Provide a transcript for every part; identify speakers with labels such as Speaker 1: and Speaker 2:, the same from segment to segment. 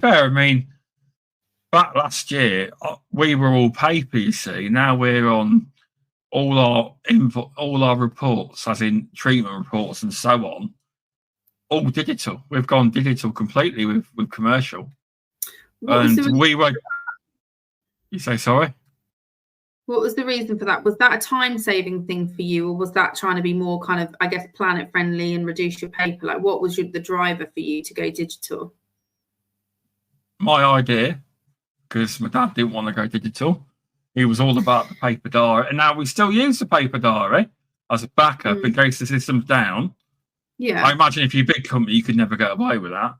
Speaker 1: fair, I mean, back last year, we were all paper, you see. Now we're on all our reports, as in treatment reports and so on, all digital. We've gone digital completely with commercial. We were... You say sorry?
Speaker 2: What was the reason for that? Was that a time-saving thing for you, or was that trying to be more kind of, I guess, planet-friendly and reduce your paper? Like, what was the driver for you to go digital?
Speaker 1: My idea, because my dad didn't want to go digital. He was all about the paper diary, and now we still use the paper diary as a backup in case the system's down.
Speaker 2: Yeah.
Speaker 1: I imagine if you're a big company, you could never get away with that.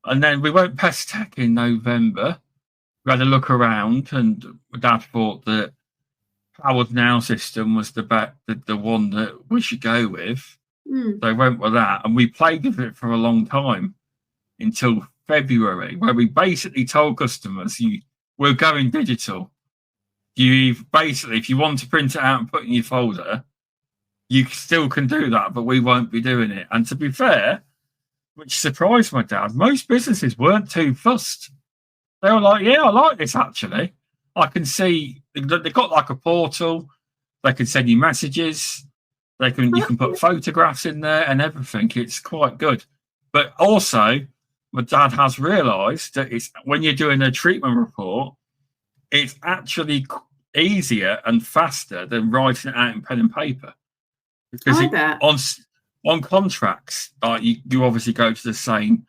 Speaker 1: And then we went Pest Tech in November. We had a look around, and my dad thought that Powered Now system was the one that we should go with. So I went with that, and we played with it for a long time until February, where we basically told customers, we're going digital. If you want to print it out and put it in your folder, you still can do that, but we won't be doing it. And to be fair, which surprised my dad, most businesses weren't too fussed. They were like, yeah, I like this actually. I can see they've got like a portal. They can send you messages. You can put photographs in there and everything. It's quite good. But also, my dad has realised that when you're doing a treatment report, it's actually easier and faster than writing it out in pen and paper. Because on contracts, you obviously go to the same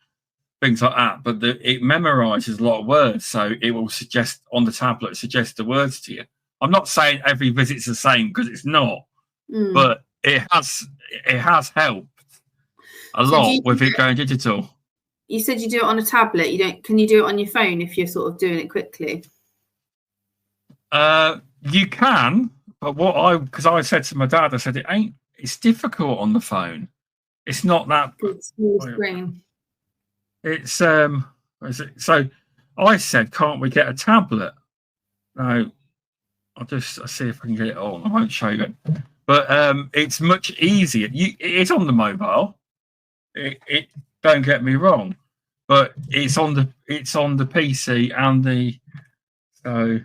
Speaker 1: things like that, but it memorises a lot of words, so it will suggest on the tablet, suggest the words to you. I'm not saying every visit's the same, because it's not, but it has helped a lot with it going digital.
Speaker 2: You said you do it on a tablet. Can you do it on your phone if you're sort of doing it quickly?
Speaker 1: You can, but because I said to my dad, I said it's difficult on the phone. It's not that
Speaker 2: small screen.
Speaker 1: It's so I said, can't we get a tablet? No, I'll see if I can get it on. I won't show you it, but it's much easier. It's on the mobile. It don't get me wrong, but it's on the PC and the so.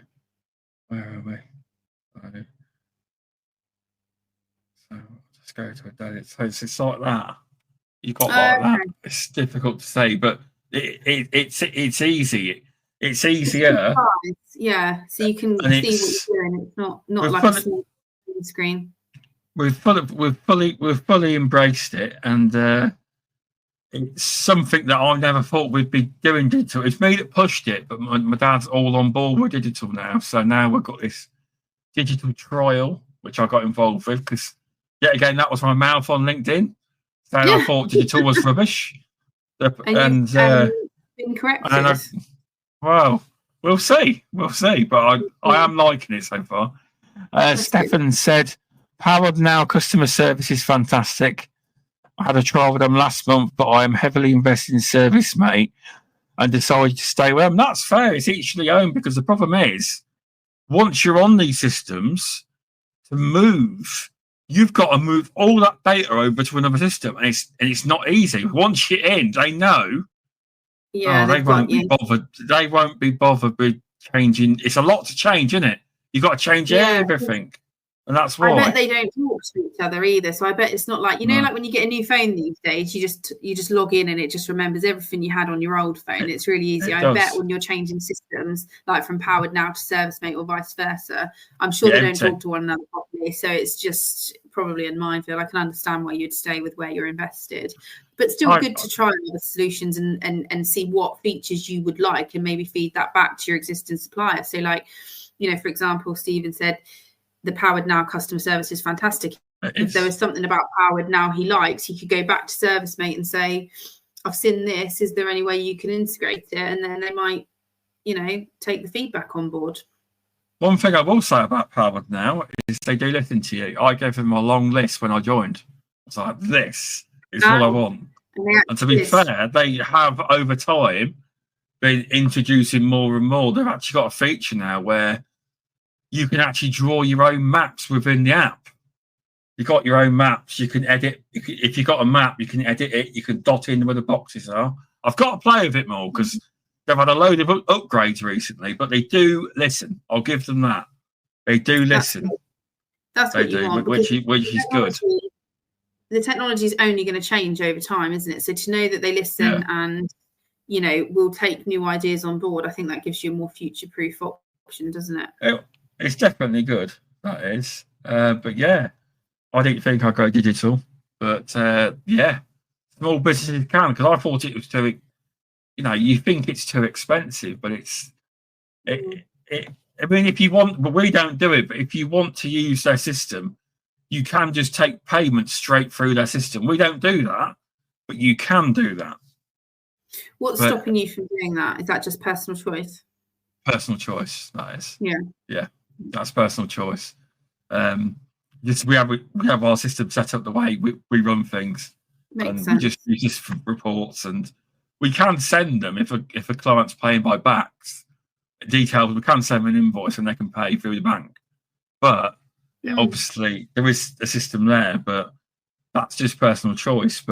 Speaker 1: Where are we? So just go to a daily. So it's like that. You got like that. It's difficult to say, but it's easy. It's easier.
Speaker 2: Yeah, so you can see what you're doing. It's not like a small screen.
Speaker 1: We've fully embraced it, and it's something that I never thought we'd be doing digital. It's me that pushed it, but my dad's all on board with digital now. So now we've got this digital trial, which I got involved with, because yet again, that was my mouth on LinkedIn. So I thought digital was rubbish. And
Speaker 2: been corrected.
Speaker 1: Well, we'll see. But I am liking it so far. Stefan said, Powered Now customer service is fantastic. I had a trial with them last month, but I am heavily invested in Service Mate and decided to stay with them. That's fair. It's each to their own, because the problem is, once you're on these systems, to move, you've got to move all that data over to another system, and it's not easy. Once you're in, they know.
Speaker 2: Yeah,
Speaker 1: they won't be bothered. They won't be bothered with changing. It's a lot to change, isn't it? You've got to change everything. And that's why.
Speaker 2: I bet they don't talk to each other either. So I bet it's not like, like when you get a new phone these days, you just log in and it just remembers everything you had on your old phone. It's really easy. I bet when you're changing systems, like from Powered Now to ServiceMate or vice versa, I'm sure they don't talk to one another properly. So it's just probably a minefield. I can understand why you'd stay with where you're invested, but still good to try other solutions and see what features you would like and maybe feed that back to your existing supplier. So like, for example, Stephen said, the Powered Now customer service is fantastic. If there was something about Powered Now he likes, he could go back to ServiceMate and say, I've seen this. Is there any way you can integrate it? And then they might, take the feedback on board.
Speaker 1: One thing I will say about Powered Now is they do listen to you. I gave them a long list when I joined. It's like, this is what I want. And to be fair, they have over time been introducing more and more. They've actually got a feature now where you can actually draw your own maps within the app. You've got your own maps. You can edit. If you've got a map, you can edit it. You can dot in where the boxes are. I've got to play with it more because they've had a load of upgrades recently, but they do listen. I'll give them that. They do listen.
Speaker 2: That's what you want,
Speaker 1: which is good.
Speaker 2: The technology is only going to change over time, isn't it? So to know that they listen and, you know, will take new ideas on board, I think that gives you a more future-proof option, doesn't it?
Speaker 1: It's definitely good. That is. But yeah, I didn't think I'd go digital. But yeah, small businesses can, because I thought it was too, you know, you think it's too expensive, but I mean, if you want, but we don't do it, but if you want to use their system, you can just take payments straight through their system. We don't do that, but you can do that.
Speaker 2: What's stopping you from doing that? Is that just personal choice?
Speaker 1: Personal choice, that is.
Speaker 2: Yeah,
Speaker 1: that's personal choice. We have our system set up the way we run things.
Speaker 2: Makes sense.
Speaker 1: We just reports, and we can send them if a client's paying by backs. Details, we can send them an invoice and they can pay through the bank. But obviously there is a system there, but that's just personal choice.